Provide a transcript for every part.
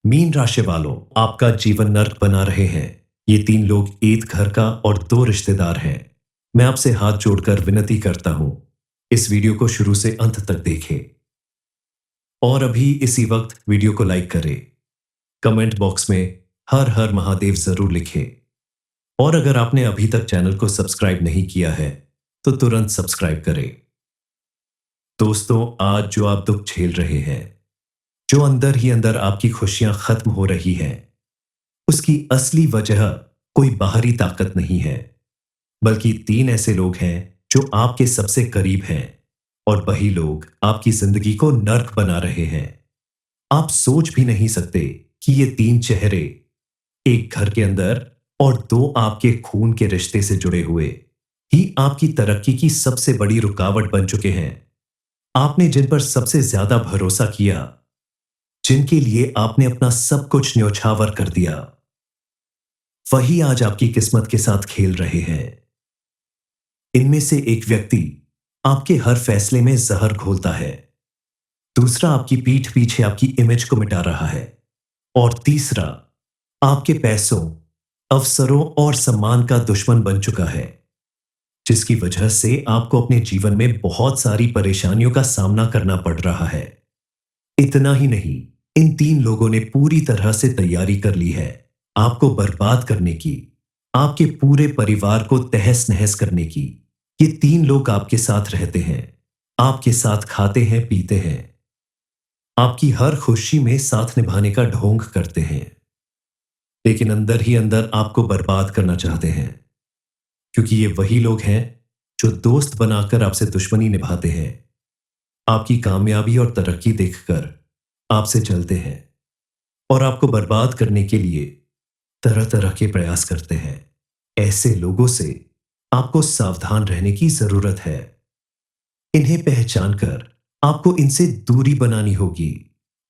Mean राशि वालों, आपका जीवन नर्क बना रहे हैं। ये तीन लोग एक घर का और दो रिश्तेदार हैं। मैं आपसे हाथ जोड़कर विनती करता हूं, इस वीडियो को शुरू से अंत तक देखें और अभी इसी वक्त वीडियो को लाइक करें। कमेंट बॉक्स में हर हर महादेव जरूर लिखें और अगर आपने अभी तक चैनल को सब्सक्राइब नहीं किया है तो तुरंत सब्सक्राइब करें। दोस्तों, आज जो आप दुख झेल रहे हैं, जो अंदर ही अंदर आपकी खुशियां खत्म हो रही हैं, उसकी असली वजह कोई बाहरी ताकत नहीं है, बल्कि तीन ऐसे लोग हैं जो आपके सबसे करीब हैं और वही लोग आपकी जिंदगी को नर्क बना रहे हैं। आप सोच भी नहीं सकते कि ये तीन चेहरे एक घर के अंदर और दो आपके खून के रिश्ते से जुड़े हुए ही आपकी तरक्की की सबसे बड़ी रुकावट बन चुके हैं। आपने जिन पर सबसे ज्यादा भरोसा किया, जिनके लिए आपने अपना सब कुछ न्यौछावर कर दिया, वही आज आपकी किस्मत के साथ खेल रहे हैं। इनमें से एक व्यक्ति आपके हर फैसले में जहर घोलता है, दूसरा आपकी पीठ पीछे आपकी इमेज को मिटा रहा है और तीसरा आपके पैसों, अवसरों और सम्मान का दुश्मन बन चुका है, जिसकी वजह से आपको अपने जीवन में बहुत सारी परेशानियों का सामना करना पड़ रहा है। इतना ही नहीं, इन तीन लोगों ने पूरी तरह से तैयारी कर ली है आपको बर्बाद करने की, आपके पूरे परिवार को तहस नहस करने की। ये तीन लोग आपके साथ रहते हैं, आपके साथ खाते हैं, पीते हैं, आपकी हर खुशी में साथ निभाने का ढोंग करते हैं, लेकिन अंदर ही अंदर आपको बर्बाद करना चाहते हैं, क्योंकि ये वही लोग हैं जो दोस्त बनाकर आपसे दुश्मनी निभाते हैं, आपकी कामयाबी और तरक्की देखकर आपसे जलते हैं और आपको बर्बाद करने के लिए तरह तरह के प्रयास करते हैं। ऐसे लोगों से आपको सावधान रहने की जरूरत है। इन्हें पहचानकर आपको इनसे दूरी बनानी होगी,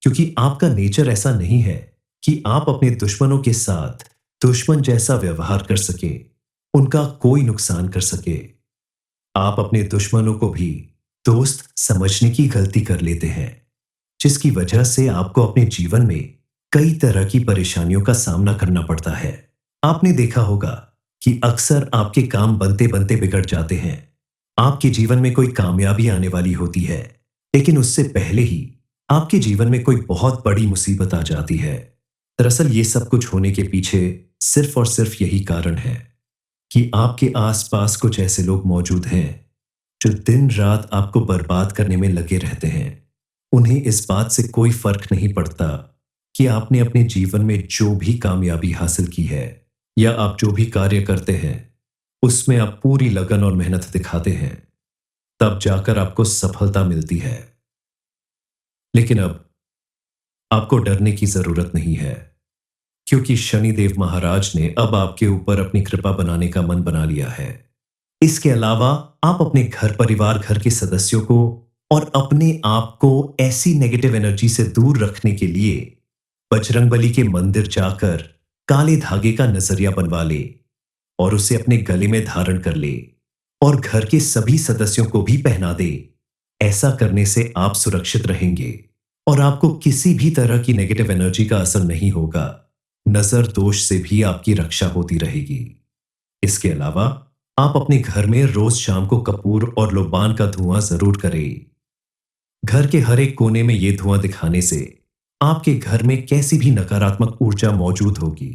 क्योंकि आपका नेचर ऐसा नहीं है कि आप अपने दुश्मनों के साथ दुश्मन जैसा व्यवहार कर सके, उनका कोई नुकसान कर सके। आप अपने दुश्मनों को भी दोस्त समझने की गलती कर लेते हैं, जिसकी वजह से आपको अपने जीवन में कई तरह की परेशानियों का सामना करना पड़ता है। आपने देखा होगा कि अक्सर आपके काम बनते बनते बिगड़ जाते हैं। आपके जीवन में कोई कामयाबी आने वाली होती है, लेकिन उससे पहले ही आपके जीवन में कोई बहुत बड़ी मुसीबत आ जाती है। दरअसल ये सब कुछ होने के पीछे सिर्फ और सिर्फ यही कारण है कि आपके आसपास कुछ ऐसे लोग मौजूद हैं जो दिन रात आपको बर्बाद करने में लगे रहते हैं। उन्हें इस बात से कोई फर्क नहीं पड़ता कि आपने अपने जीवन में जो भी कामयाबी हासिल की है या आप जो भी कार्य करते हैं, उसमें आप पूरी लगन और मेहनत दिखाते हैं, तब जाकर आपको सफलता मिलती है। लेकिन अब आपको डरने की जरूरत नहीं है, क्योंकि शनिदेव महाराज ने अब आपके ऊपर अपनी कृपा बनाने का मन बना लिया है। इसके अलावा आप अपने घर परिवार, घर के सदस्यों को और अपने आप को ऐसी नेगेटिव एनर्जी से दूर रखने के लिए बजरंगबली के मंदिर जाकर काले धागे का नजरिया बनवा ले और उसे अपने गले में धारण कर ले और घर के सभी सदस्यों को भी पहना दे। ऐसा करने से आप सुरक्षित रहेंगे और आपको किसी भी तरह की नेगेटिव एनर्जी का असर नहीं होगा। नजर दोष से भी आपकी रक्षा होती रहेगी। इसके अलावा आप अपने घर में रोज शाम को कपूर और लोबान का धुआं जरूर करें। घर के हर एक कोने में यह धुआं दिखाने से आपके घर में कैसी भी नकारात्मक ऊर्जा मौजूद होगी,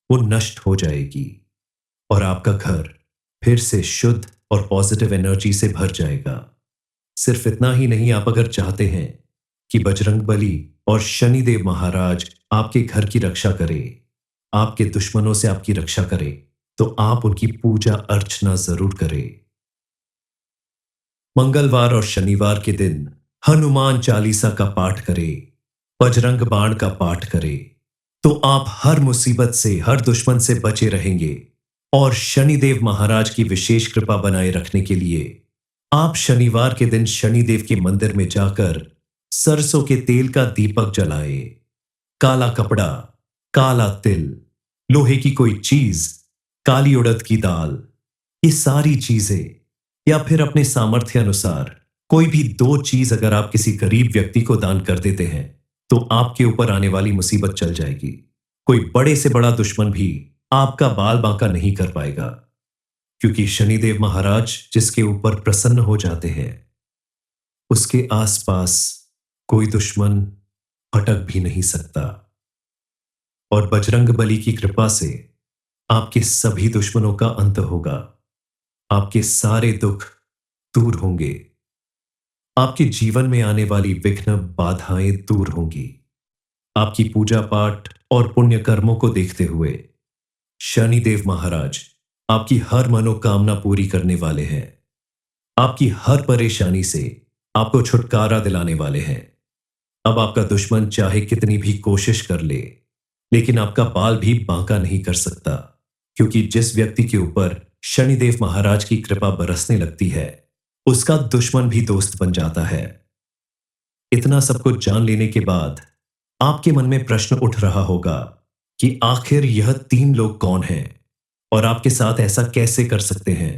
वो नष्ट हो जाएगी और आपका घर फिर से शुद्ध और पॉजिटिव एनर्जी से भर जाएगा। सिर्फ इतना ही नहीं, आप अगर चाहते हैं कि बजरंगबली और शनिदेव महाराज आपके घर की रक्षा करें, आपके दुश्मनों से आपकी रक्षा करें, तो आप उनकी पूजा अर्चना जरूर करें। मंगलवार और शनिवार के दिन हनुमान चालीसा का पाठ करें, बजरंग बाण का पाठ करें, तो आप हर मुसीबत से, हर दुश्मन से बचे रहेंगे। और शनिदेव महाराज की विशेष कृपा बनाए रखने के लिए आप शनिवार के दिन शनिदेव के मंदिर में जाकर सरसों के तेल का दीपक जलाएं। काला कपड़ा, काला तिल, लोहे की कोई चीज, काली उड़द की दाल, ये सारी चीजें, या फिर अपने सामर्थ्य अनुसार कोई भी दो चीज अगर आप किसी गरीब व्यक्ति को दान कर देते हैं, तो आपके ऊपर आने वाली मुसीबत चल जाएगी। कोई बड़े से बड़ा दुश्मन भी आपका बाल बांका नहीं कर पाएगा, क्योंकि शनिदेव महाराज जिसके ऊपर प्रसन्न हो जाते हैं, उसके आसपास कोई दुश्मन फटक भी नहीं सकता। और बजरंग बली की कृपा से आपके सभी दुश्मनों का अंत होगा। आपके सारे दुख दूर होंगे। आपके जीवन में आने वाली विघ्न बाधाएं दूर होंगी। आपकी पूजा पाठ और पुण्य कर्मों को देखते हुए शनिदेव महाराज आपकी हर मनोकामना पूरी करने वाले हैं। आपकी हर परेशानी से आपको छुटकारा दिलाने वाले हैं। अब आपका दुश्मन चाहे कितनी भी कोशिश कर ले, लेकिन आपका बाल भी बांका नहीं कर सकता, क्योंकि जिस व्यक्ति के ऊपर शनिदेव महाराज की कृपा बरसने लगती है, उसका दुश्मन भी दोस्त बन जाता है। इतना सब कुछ जान लेने के बाद आपके मन में प्रश्न उठ रहा होगा कि आखिर यह 3 लोग कौन हैं और आपके साथ ऐसा कैसे कर सकते हैं।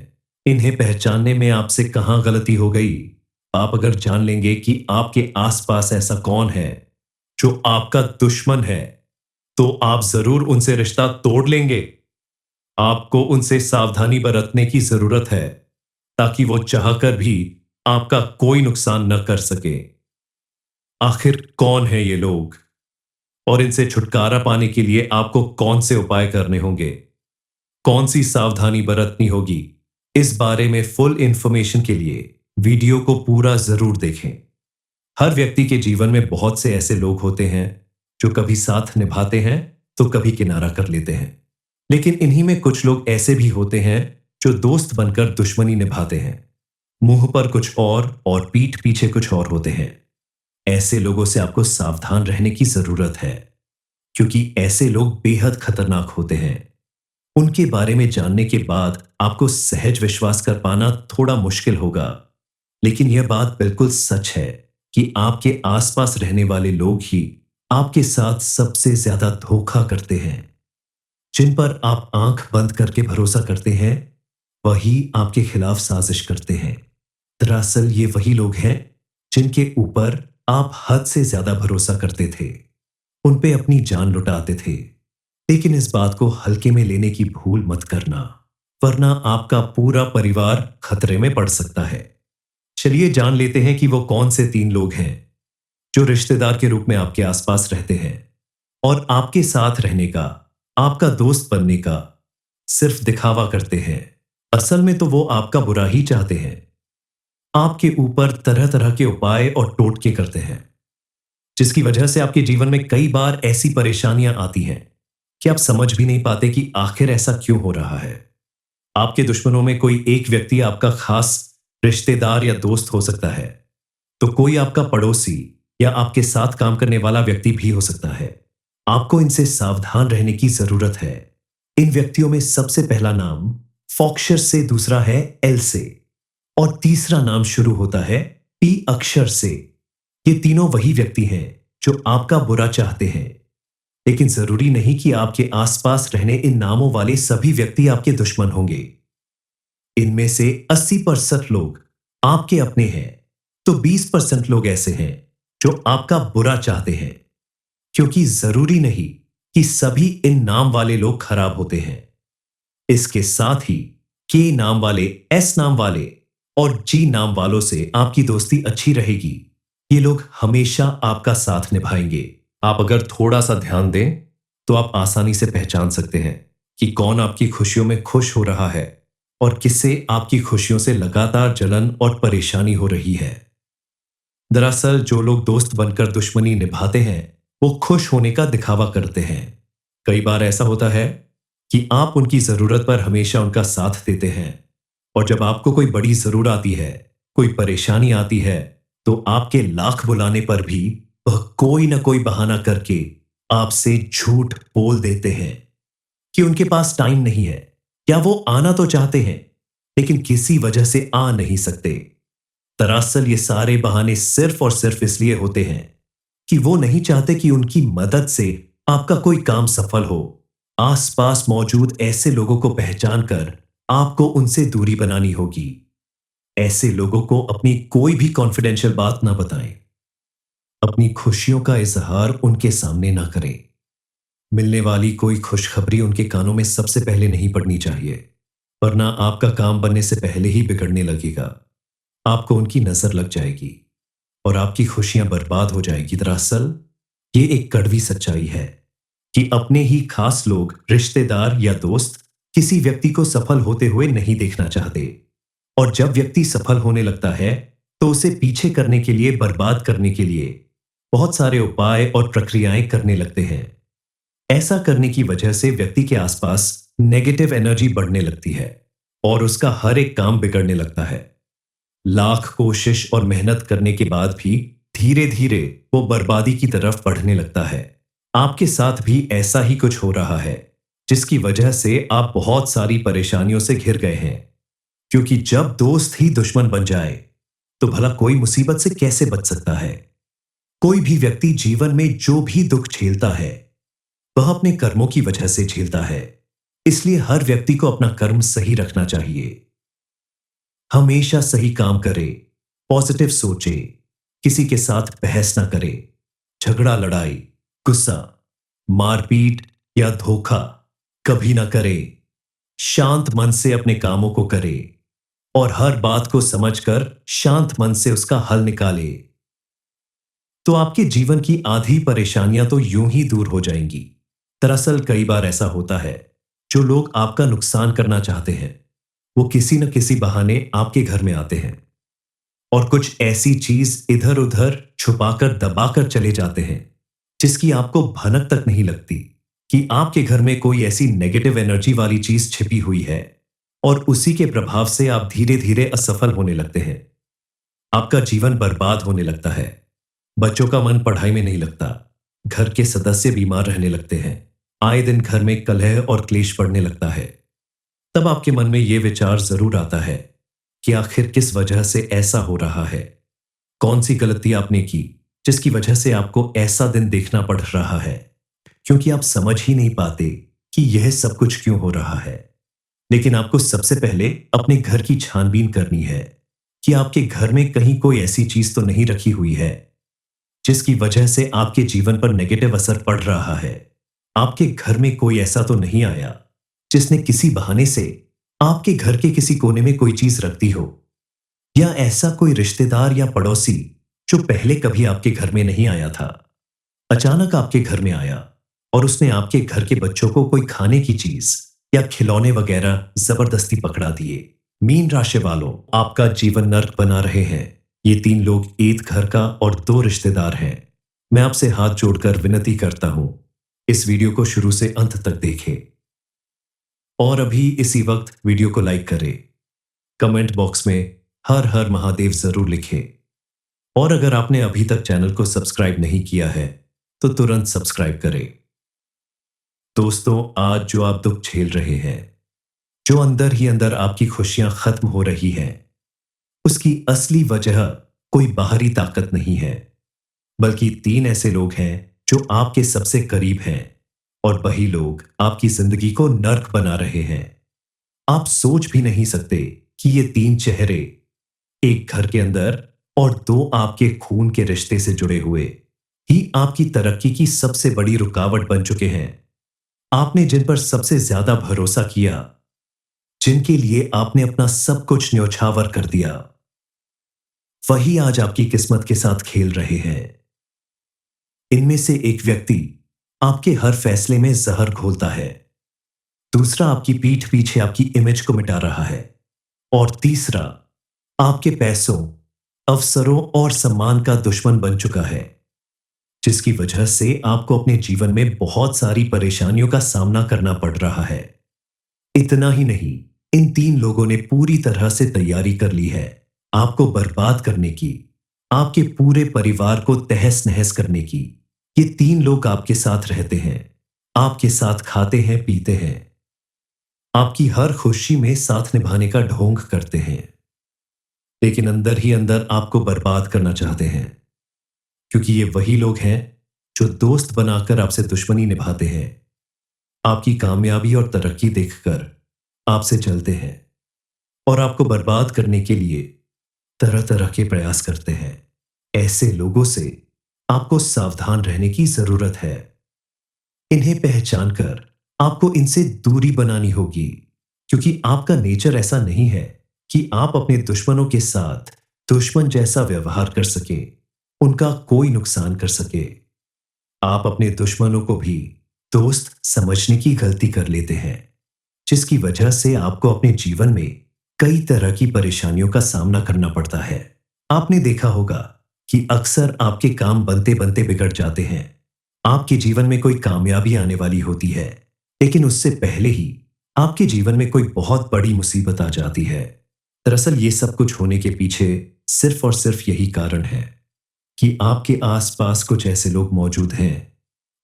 इन्हें पहचानने में आपसे कहां गलती हो गई। आप अगर जान लेंगे कि आपके आसपास ऐसा कौन है जो आपका दुश्मन है, तो आप जरूर उनसे रिश्ता तोड़ लेंगे। आपको उनसे सावधानी बरतने की जरूरत है, ताकि वो चाहकर भी आपका कोई नुकसान न कर सके। आखिर कौन है ये लोग और इनसे छुटकारा पाने के लिए आपको कौन से उपाय करने होंगे, कौन सी सावधानी बरतनी होगी, इस बारे में फुल इंफॉर्मेशन के लिए वीडियो को पूरा जरूर देखें। हर व्यक्ति के जीवन में बहुत से ऐसे लोग होते हैं जो कभी साथ निभाते हैं तो कभी किनारा कर लेते हैं, लेकिन इन्हीं में कुछ लोग ऐसे भी होते हैं जो दोस्त बनकर दुश्मनी निभाते हैं। मुंह पर कुछ और पीठ पीछे कुछ और होते हैं। ऐसे लोगों से आपको सावधान रहने की जरूरत है, क्योंकि ऐसे लोग बेहद खतरनाक होते हैं। उनके बारे में जानने के बाद आपको सहज विश्वास कर पाना थोड़ा मुश्किल होगा, लेकिन यह बात बिल्कुल सच है कि आपके आसपास रहने वाले लोग ही आपके साथ सबसे ज्यादा धोखा करते हैं। जिन पर आप आंख बंद करके भरोसा करते हैं, वही आपके खिलाफ साजिश करते हैं। दरअसल ये वही लोग हैं जिनके ऊपर आप हद से ज्यादा भरोसा करते थे, उन पे अपनी जान लुटाते थे। लेकिन इस बात को हल्के में लेने की भूल मत करना, वरना आपका पूरा परिवार खतरे में पड़ सकता है। चलिए जान लेते हैं कि वो कौन से 3 लोग हैं जो रिश्तेदार के रूप में आपके आसपास रहते हैं और आपके साथ रहने का, आपका दोस्त बनने का सिर्फ दिखावा करते हैं। असल में तो वो आपका बुरा ही चाहते हैं। आपके ऊपर तरह तरह के उपाय और टोटके करते हैं, जिसकी वजह से आपके जीवन में कई बार ऐसी परेशानियां आती हैं कि आप समझ भी नहीं पाते कि आखिर ऐसा क्यों हो रहा है। आपके दुश्मनों में कोई एक व्यक्ति आपका खास रिश्तेदार या दोस्त हो सकता है, तो कोई आपका पड़ोसी या आपके साथ काम करने वाला व्यक्ति भी हो सकता है। आपको इनसे सावधान रहने की जरूरत है। इन व्यक्तियों में सबसे पहला नाम फॉक्सर से, दूसरा है एल से और तीसरा नाम शुरू होता है पी अक्षर से। ये तीनों वही व्यक्ति हैं जो आपका बुरा चाहते हैं, लेकिन जरूरी नहीं कि आपके आसपास रहने इन नामों वाले सभी व्यक्ति आपके दुश्मन होंगे। इनमें से 80% लोग आपके अपने हैं, तो 20% लोग ऐसे हैं जो आपका बुरा चाहते हैं, क्योंकि जरूरी नहीं कि सभी इन नाम वाले लोग खराब होते हैं। इसके साथ ही के नाम वाले, एस नाम वाले और जी नाम वालों से आपकी दोस्ती अच्छी रहेगी। ये लोग हमेशा आपका साथ निभाएंगे। आप अगर थोड़ा सा ध्यान दें तो आप आसानी से पहचान सकते हैं कि कौन आपकी खुशियों में खुश हो रहा है और किससे आपकी खुशियों से लगातार जलन और परेशानी हो रही है। दरअसल जो लोग दोस्त बनकर दुश्मनी निभाते हैं, वो खुश होने का दिखावा करते हैं। कई बार ऐसा होता है कि आप उनकी जरूरत पर हमेशा उनका साथ देते हैं, और जब आपको कोई बड़ी जरूरत आती है, कोई परेशानी आती है, तो आपके लाख बुलाने पर भी वह कोई ना कोई बहाना करके आपसे झूठ बोल देते हैं कि उनके पास टाइम नहीं है, या वो आना तो चाहते हैं लेकिन किसी वजह से आ नहीं सकते। दरअसल ये सारे बहाने सिर्फ और सिर्फ इसलिए होते हैं कि वो नहीं चाहते कि उनकी मदद से आपका कोई काम सफल हो। आसपास मौजूद ऐसे लोगों को पहचान कर आपको उनसे दूरी बनानी होगी। ऐसे लोगों को अपनी कोई भी कॉन्फिडेंशियल बात ना बताएं। अपनी खुशियों का इजहार उनके सामने ना करें। मिलने वाली कोई खुशखबरी उनके कानों में सबसे पहले नहीं पड़नी चाहिए, वरना आपका काम बनने से पहले ही बिगड़ने लगेगा। आपको उनकी नजर लग जाएगी और आपकी खुशियां बर्बाद हो जाएगी। दरअसल ये एक कड़वी सच्चाई है कि अपने ही खास लोग, रिश्तेदार या दोस्त किसी व्यक्ति को सफल होते हुए नहीं देखना चाहते। और जब व्यक्ति सफल होने लगता है तो उसे पीछे करने के लिए, बर्बाद करने के लिए बहुत सारे उपाय और प्रक्रियाएं करने लगते हैं। ऐसा करने की वजह से व्यक्ति के आसपास नेगेटिव एनर्जी बढ़ने लगती है और उसका हर एक काम बिगड़ने लगता है। लाख कोशिश और मेहनत करने के बाद भी धीरे धीरे वो बर्बादी की तरफ बढ़ने लगता है। आपके साथ भी ऐसा ही कुछ हो रहा है, जिसकी वजह से आप बहुत सारी परेशानियों से घिर गए हैं। क्योंकि जब दोस्त ही दुश्मन बन जाए तो भला कोई मुसीबत से कैसे बच सकता है। कोई भी व्यक्ति जीवन में जो भी दुख झेलता है वह अपने कर्मों की वजह से झेलता है। इसलिए हर व्यक्ति को अपना कर्म सही रखना चाहिए। हमेशा सही काम करे, पॉजिटिव सोचे, किसी के साथ बहस ना करे, झगड़ा, लड़ाई, गुस्सा, मारपीट या धोखा कभी ना करे। शांत मन से अपने कामों को करे और हर बात को समझकर शांत मन से उसका हल निकाले, तो आपके जीवन की आधी परेशानियां तो यूं ही दूर हो जाएंगी। दरअसल कई बार ऐसा होता है, जो लोग आपका नुकसान करना चाहते हैं वो किसी न किसी बहाने आपके घर में आते हैं और कुछ ऐसी चीज इधर उधर छुपाकर, दबाकर चले जाते हैं जिसकी आपको भनक तक नहीं लगती कि आपके घर में कोई ऐसी नेगेटिव एनर्जी वाली चीज छिपी हुई है और उसी के प्रभाव से आप धीरे धीरे असफल होने लगते हैं। आपका जीवन बर्बाद होने लगता है। बच्चों का मन पढ़ाई में नहीं लगता, घर के सदस्य बीमार रहने लगते हैं, आए दिन घर में कलह और क्लेश बढ़ने लगता है। तब आपके मन में यह विचार जरूर आता है कि आखिर किस वजह से ऐसा हो रहा है, कौन सी गलती आपने की जिसकी वजह से आपको ऐसा दिन देखना पड़ रहा है। क्योंकि आप समझ ही नहीं पाते कि यह सब कुछ क्यों हो रहा है। लेकिन आपको सबसे पहले अपने घर की छानबीन करनी है कि आपके घर में कहीं कोई ऐसी चीज तो नहीं रखी हुई है जिसकी वजह से आपके जीवन पर नेगेटिव असर पड़ रहा है। आपके घर में कोई ऐसा तो नहीं आया जिसने किसी बहाने से आपके घर के किसी कोने में कोई चीज रख दी हो, या ऐसा कोई रिश्तेदार या पड़ोसी जो पहले कभी आपके घर में नहीं आया था, अचानक आपके घर में आया और उसने आपके घर के बच्चों को कोई खाने की चीज या खिलौने वगैरह जबरदस्ती पकड़ा दिए। मीन राशि वालों, आपका जीवन नर्क बना रहे हैं ये तीन लोग, एक घर का और दो रिश्तेदार हैं। मैं आपसे हाथ जोड़कर विनती करता हूं, इस वीडियो को शुरू से अंत तक देखें और अभी इसी वक्त वीडियो को लाइक करें। कमेंट बॉक्स में हर हर महादेव जरूर लिखें और अगर आपने अभी तक चैनल को सब्सक्राइब नहीं किया है तो तुरंत सब्सक्राइब करें। दोस्तों, आज जो आप दुख झेल रहे हैं, जो अंदर ही अंदर आपकी खुशियां खत्म हो रही हैं, उसकी असली वजह कोई बाहरी ताकत नहीं है, बल्कि तीन ऐसे लोग हैं जो आपके सबसे करीब हैं और वही लोग आपकी जिंदगी को नर्क बना रहे हैं। आप सोच भी नहीं सकते कि ये तीन चेहरे एक घर के अंदर और दो आपके खून के रिश्ते से जुड़े हुए ही आपकी तरक्की की सबसे बड़ी रुकावट बन चुके हैं। आपने जिन पर सबसे ज्यादा भरोसा किया, जिनके लिए आपने अपना सब कुछ न्यौछावर कर दिया, वही आज आपकी किस्मत के साथ खेल रहे हैं। इनमें से एक व्यक्ति आपके हर फैसले में जहर घोलता है, दूसरा आपकी पीठ पीछे आपकी इमेज को मिटा रहा है और तीसरा आपके पैसों, अवसरों और सम्मान का दुश्मन बन चुका है, जिसकी वजह से आपको अपने जीवन में बहुत सारी परेशानियों का सामना करना पड़ रहा है। इतना ही नहीं, इन तीन लोगों ने पूरी तरह से तैयारी कर ली है आपको बर्बाद करने की, आपके पूरे परिवार को तहस नहस करने की। ये तीन लोग आपके साथ रहते हैं, आपके साथ खाते हैं, पीते हैं, आपकी हर खुशी में साथ निभाने का ढोंग करते हैं, लेकिन अंदर ही अंदर आपको बर्बाद करना चाहते हैं। क्योंकि ये वही लोग हैं जो दोस्त बनाकर आपसे दुश्मनी निभाते हैं, आपकी कामयाबी और तरक्की देखकर आपसे जलते हैं और आपको बर्बाद करने के लिए तरह तरह के प्रयास करते हैं। ऐसे लोगों से आपको सावधान रहने की जरूरत है। इन्हें पहचान कर आपको इनसे दूरी बनानी होगी, क्योंकि आपका नेचर ऐसा नहीं है कि आप अपने दुश्मनों के साथ दुश्मन जैसा व्यवहार कर सके, उनका कोई नुकसान कर सके। आप अपने दुश्मनों को भी दोस्त समझने की गलती कर लेते हैं, जिसकी वजह से आपको अपने जीवन में कई तरह की परेशानियों का सामना करना पड़ता है। आपने देखा होगा कि अक्सर आपके काम बनते बनते बिगड़ जाते हैं। आपके जीवन में कोई कामयाबी आने वाली होती है, लेकिन उससे पहले ही आपके जीवन में कोई बहुत बड़ी मुसीबत आ जाती है। दरअसल ये सब कुछ होने के पीछे सिर्फ और सिर्फ यही कारण है कि आपके आसपास कुछ ऐसे लोग मौजूद हैं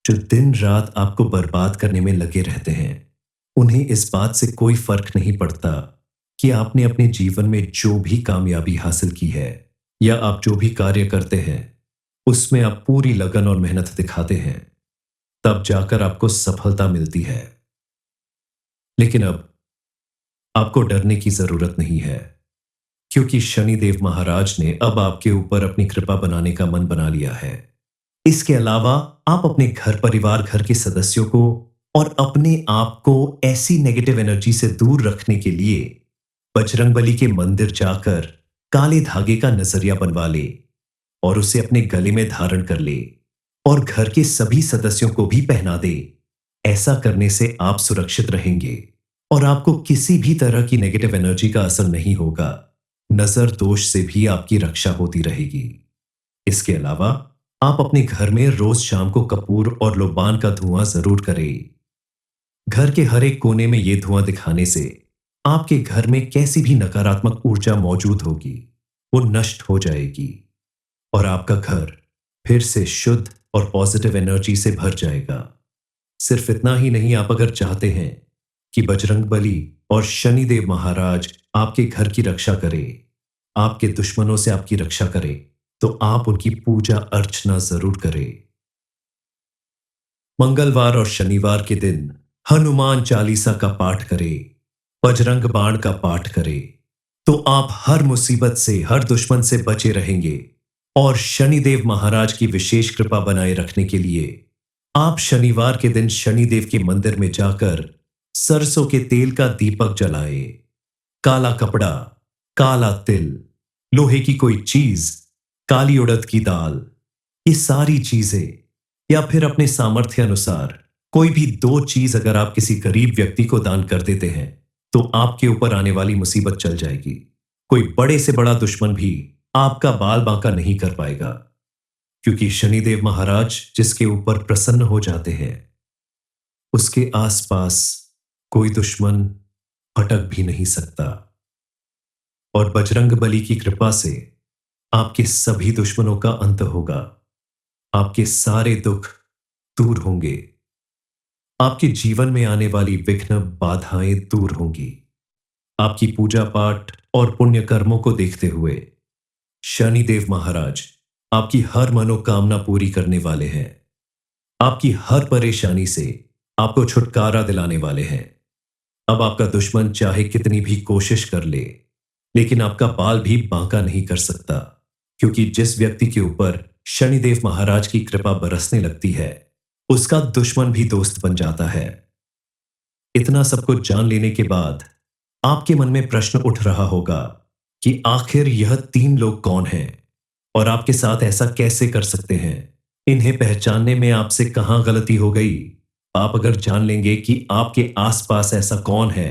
जो दिन रात आपको बर्बाद करने में लगे रहते हैं। उन्हें इस बात से कोई फर्क नहीं पड़ता कि आपने अपने जीवन में जो भी कामयाबी हासिल की है या आप जो भी कार्य करते हैं, उसमें आप पूरी लगन और मेहनत दिखाते हैं, तब जाकर आपको सफलता मिलती है। लेकिन अब आपको डरने की जरूरत नहीं है, क्योंकि शनिदेव महाराज ने अब आपके ऊपर अपनी कृपा बनाने का मन बना लिया है। इसके अलावा आप अपने घर परिवार, घर के सदस्यों को और अपने आप को ऐसी नेगेटिव एनर्जी से दूर रखने के लिए बजरंगबली के मंदिर जाकर काले धागे का नजरिया बनवा ले और उसे अपने गले में धारण कर ले और घर के सभी सदस्यों को भी पहना दे। ऐसा करने से आप सुरक्षित रहेंगे और आपको किसी भी तरह की नेगेटिव एनर्जी का असर नहीं होगा। नजर दोष से भी आपकी रक्षा होती रहेगी। इसके अलावा आप अपने घर में रोज शाम को कपूर और लोबान का धुआं जरूर करें। घर के हर एक कोने में यह धुआं दिखाने से आपके घर में कैसी भी नकारात्मक ऊर्जा मौजूद होगी, वो नष्ट हो जाएगी और आपका घर फिर से शुद्ध और पॉजिटिव एनर्जी से भर जाएगा। सिर्फ इतना ही नहीं, आप अगर चाहते हैं कि बजरंगबली और शनिदेव महाराज आपके घर की रक्षा करें, आपके दुश्मनों से आपकी रक्षा करें, तो आप उनकी पूजा अर्चना जरूर करें। मंगलवार और शनिवार के दिन हनुमान चालीसा का पाठ करें, बजरंग बाण का पाठ करें, तो आप हर मुसीबत से, हर दुश्मन से बचे रहेंगे। और शनिदेव महाराज की विशेष कृपा बनाए रखने के लिए आप शनिवार के दिन शनिदेव के मंदिर में जाकर सरसों के तेल का दीपक जलाएं। काला कपड़ा, काला तिल, लोहे की कोई चीज, काली उड़द की दाल, ये सारी चीजें, या फिर अपने सामर्थ्य अनुसार कोई भी 2 चीज अगर आप किसी गरीब व्यक्ति को दान कर देते हैं, तो आपके ऊपर आने वाली मुसीबत चल जाएगी। कोई बड़े से बड़ा दुश्मन भी आपका बाल बांका नहीं कर पाएगा, क्योंकि शनिदेव महाराज जिसके ऊपर प्रसन्न हो जाते हैं, उसके आसपास कोई दुश्मन भटक भी नहीं सकता। और बजरंगबली की कृपा से आपके सभी दुश्मनों का अंत होगा, आपके सारे दुख दूर होंगे, आपके जीवन में आने वाली विघ्न बाधाएं दूर होंगी। आपकी पूजा पाठ और पुण्य कर्मों को देखते हुए शनिदेव महाराज आपकी हर मनोकामना पूरी करने वाले हैं। आपकी हर परेशानी से आपको छुटकारा दिलाने वाले हैं। अब आपका दुश्मन चाहे कितनी भी कोशिश कर ले, लेकिन आपका बाल भी बांका नहीं कर सकता, क्योंकि जिस व्यक्ति के ऊपर शनिदेव महाराज की कृपा बरसने लगती है, उसका दुश्मन भी दोस्त बन जाता है। इतना सब कुछ जान लेने के बाद आपके मन में प्रश्न उठ रहा होगा कि आखिर यह 3 लोग कौन हैं और आपके साथ ऐसा कैसे कर सकते हैं। इन्हें पहचानने में आपसे कहां गलती हो गई। आप अगर जान लेंगे कि आपके आसपास ऐसा कौन है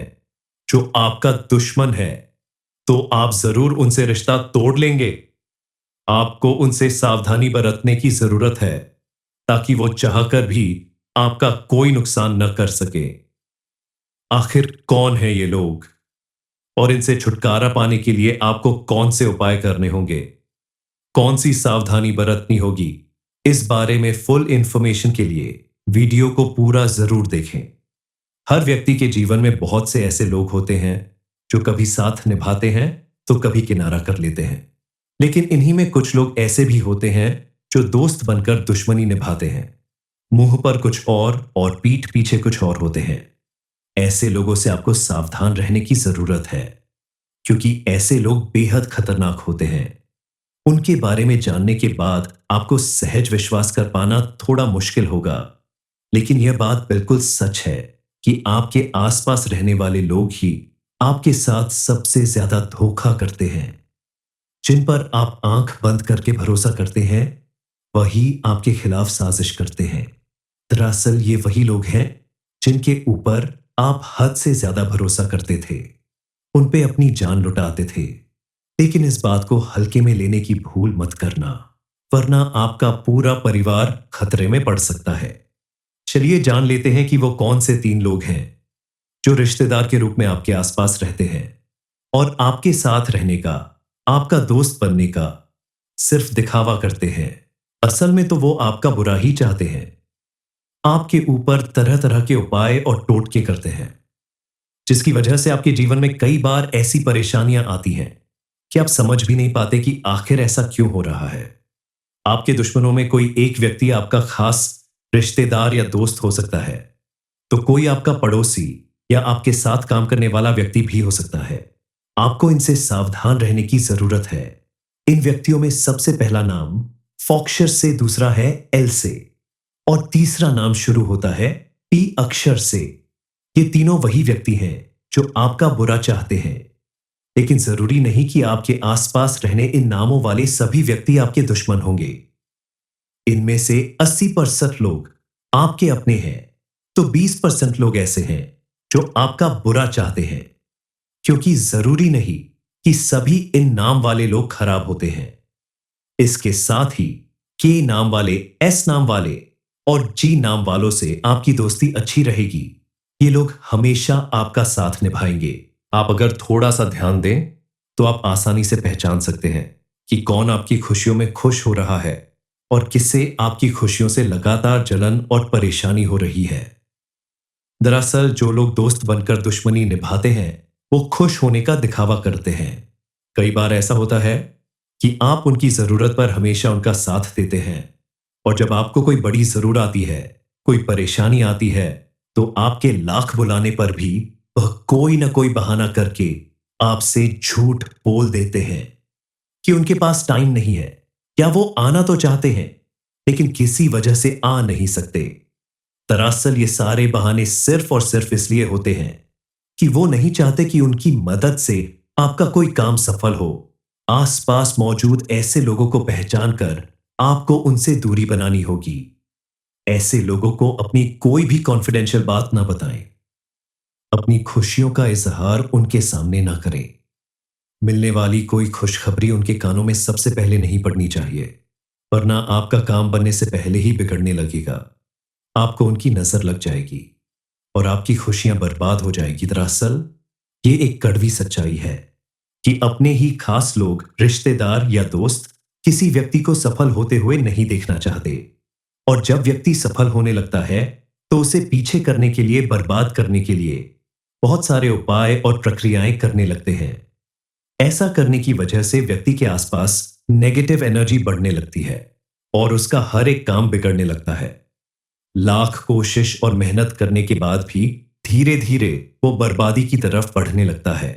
जो आपका दुश्मन है, तो आप जरूर उनसे रिश्ता तोड़ लेंगे। आपको उनसे सावधानी बरतने की जरूरत है, ताकि वो चाहकर भी आपका कोई नुकसान न कर सके। आखिर कौन है ये लोग और इनसे छुटकारा पाने के लिए आपको कौन से उपाय करने होंगे, कौन सी सावधानी बरतनी होगी, इस बारे में फुल इंफॉर्मेशन के लिए वीडियो को पूरा जरूर देखें। हर व्यक्ति के जीवन में बहुत से ऐसे लोग होते हैं जो कभी साथ निभाते हैं तो कभी किनारा कर लेते हैं, लेकिन इन्हीं में कुछ लोग ऐसे भी होते हैं जो दोस्त बनकर दुश्मनी निभाते हैं। मुंह पर कुछ और पीठ पीछे कुछ और होते हैं। ऐसे लोगों से आपको सावधान रहने की जरूरत है, क्योंकि ऐसे लोग बेहद खतरनाक होते हैं उनके बारे में जानने के बाद आपको सहज विश्वास कर पाना थोड़ा मुश्किल होगा, लेकिन यह बात बिल्कुल सच है कि आपके आसपास रहने वाले लोग ही आपके साथ सबसे ज्यादा धोखा करते हैं। जिन पर आप आंख बंद करके भरोसा करते हैं, वही आपके खिलाफ साजिश करते हैं। दरअसल ये वही लोग हैं जिनके ऊपर आप हद से ज्यादा भरोसा करते थे, उन पे अपनी जान लुटाते थे। लेकिन इस बात को हल्के में लेने की भूल मत करना, वरना आपका पूरा परिवार खतरे में पड़ सकता है। चलिए जान लेते हैं कि वो कौन से 3 लोग हैं जो रिश्तेदार के रूप में आपके आसपास रहते हैं और आपके साथ रहने का, आपका दोस्त बनने का सिर्फ दिखावा करते हैं। असल में तो वो आपका बुरा ही चाहते हैं। आपके ऊपर तरह तरह के उपाय और टोटके करते हैं, जिसकी वजह से आपके जीवन में कई बार ऐसी परेशानियां आती हैं कि आप समझ भी नहीं पाते कि आखिर ऐसा क्यों हो रहा है। आपके दुश्मनों में कोई एक व्यक्ति आपका खास रिश्तेदार या दोस्त हो सकता है, तो कोई आपका पड़ोसी या आपके साथ काम करने वाला व्यक्ति भी हो सकता है। आपको इनसे सावधान रहने की जरूरत है। इन व्यक्तियों में सबसे पहला नाम फॉक्सर से, दूसरा है एल से और तीसरा नाम शुरू होता है पी अक्षर से। ये तीनों वही व्यक्ति हैं जो आपका बुरा चाहते हैं, लेकिन जरूरी नहीं कि आपके आसपास रहने इन नामों वाले सभी व्यक्ति आपके दुश्मन होंगे। इनमें से 80% लोग आपके अपने हैं, तो 20% लोग ऐसे हैं जो आपका बुरा चाहते हैं। क्योंकि जरूरी नहीं कि सभी इन नाम वाले लोग खराब होते हैं। इसके साथ ही के नाम वाले, एस नाम वाले और जी नाम वालों से आपकी दोस्ती अच्छी रहेगी। ये लोग हमेशा आपका साथ निभाएंगे। आप अगर थोड़ा सा ध्यान दें तो आप आसानी से पहचान सकते हैं कि कौन आपकी खुशियों में खुश हो रहा है और किससे आपकी खुशियों से लगातार जलन और परेशानी हो रही है। दरअसल जो लोग दोस्त बनकर दुश्मनी निभाते हैं, वो खुश होने का दिखावा करते हैं। कई बार ऐसा होता है कि आप उनकी जरूरत पर हमेशा उनका साथ देते हैं, और जब आपको कोई बड़ी जरूरत आती है, कोई परेशानी आती है, तो आपके लाख बुलाने पर भी वह कोई ना कोई बहाना करके आपसे झूठ बोल देते हैं कि उनके पास टाइम नहीं है, या वो आना तो चाहते हैं लेकिन किसी वजह से आ नहीं सकते। दरअसल ये सारे बहाने सिर्फ और सिर्फ इसलिए होते हैं कि वो नहीं चाहते कि उनकी मदद से आपका कोई काम सफल हो। आसपास मौजूद ऐसे लोगों को पहचान कर आपको उनसे दूरी बनानी होगी। ऐसे लोगों को अपनी कोई भी कॉन्फिडेंशियल बात ना बताएं। अपनी खुशियों का इजहार उनके सामने ना करें। मिलने वाली कोई खुशखबरी उनके कानों में सबसे पहले नहीं पड़नी चाहिए, वरना आपका काम बनने से पहले ही बिगड़ने लगेगा। आपको उनकी नजर लग जाएगी और आपकी खुशियां बर्बाद हो जाएगी। दरअसल ये एक कड़वी सच्चाई है कि अपने ही खास लोग, रिश्तेदार या दोस्त किसी व्यक्ति को सफल होते हुए नहीं देखना चाहते, और जब व्यक्ति सफल होने लगता है तो उसे पीछे करने के लिए, बर्बाद करने के लिए बहुत सारे उपाय और प्रक्रियाएं करने लगते हैं। ऐसा करने की वजह से व्यक्ति के आसपास नेगेटिव एनर्जी बढ़ने लगती है और उसका हर एक काम बिगड़ने लगता है। लाख कोशिश और मेहनत करने के बाद भी धीरे धीरे वो बर्बादी की तरफ बढ़ने लगता है।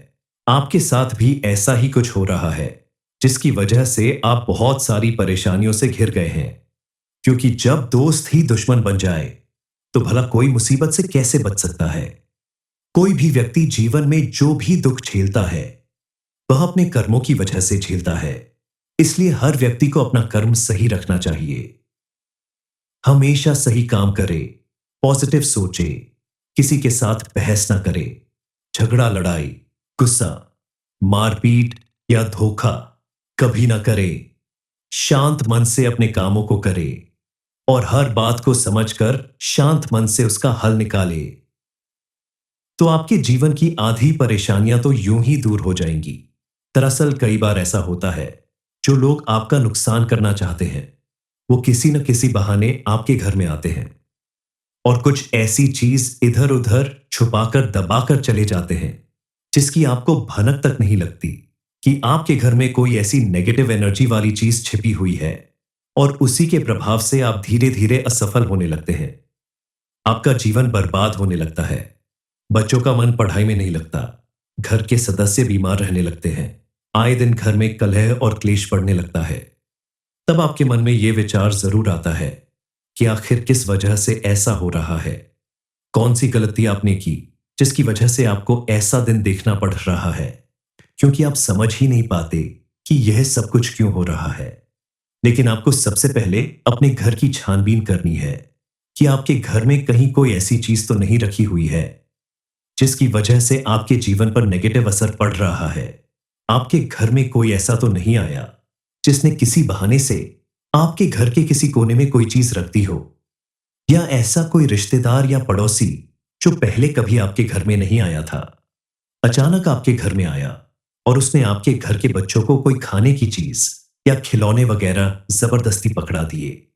आपके साथ भी ऐसा ही कुछ हो रहा है, जिसकी वजह से आप बहुत सारी परेशानियों से घिर गए हैं। क्योंकि जब दोस्त ही दुश्मन बन जाए तो भला कोई मुसीबत से कैसे बच सकता है। कोई भी व्यक्ति जीवन में जो भी दुख झेलता है वह अपने कर्मों की वजह से झेलता है। इसलिए हर व्यक्ति को अपना कर्म सही रखना चाहिए। हमेशा सही काम करे, पॉजिटिव सोचे, किसी के साथ बहस ना करे, झगड़ा, लड़ाई, गुस्सा, मारपीट या धोखा कभी ना करे। शांत मन से अपने कामों को करे और हर बात को समझकर शांत मन से उसका हल निकाले, तो आपके जीवन की आधी परेशानियां तो यूं ही दूर हो जाएंगी। दरअसल कई बार ऐसा होता है, जो लोग आपका नुकसान करना चाहते हैं वो किसी न किसी बहाने आपके घर में आते हैं और कुछ ऐसी चीज इधर उधर छुपाकर, दबाकर चले जाते हैं जिसकी आपको भनक तक नहीं लगती कि आपके घर में कोई ऐसी नेगेटिव एनर्जी वाली चीज छिपी हुई है, और उसी के प्रभाव से आप धीरे धीरे असफल होने लगते हैं। आपका जीवन बर्बाद होने लगता है। बच्चों का मन पढ़ाई में नहीं लगता, घर के सदस्य बीमार रहने लगते हैं, आए दिन घर में कलह और क्लेश बढ़ने लगता है। तब आपके मन में यह विचार जरूर आता है कि आखिर किस वजह से ऐसा हो रहा है। कौन सी गलती आपने की जिसकी वजह से आपको ऐसा दिन देखना पड़ रहा है, क्योंकि आप समझ ही नहीं पाते कि यह सब कुछ क्यों हो रहा है। लेकिन आपको सबसे पहले अपने घर की छानबीन करनी है कि आपके घर में कहीं कोई ऐसी चीज तो नहीं रखी हुई है जिसकी वजह से आपके जीवन पर नेगेटिव असर पड़ रहा है। आपके घर में कोई ऐसा तो नहीं आया जिसने किसी बहाने से आपके घर के किसी कोने में कोई चीज रख दी हो, या ऐसा कोई रिश्तेदार या पड़ोसी जो पहले कभी आपके घर में नहीं आया था, अचानक आपके घर में आया और उसने आपके घर के बच्चों को कोई खाने की चीज या खिलौने वगैरह जबरदस्ती पकड़ा दिए।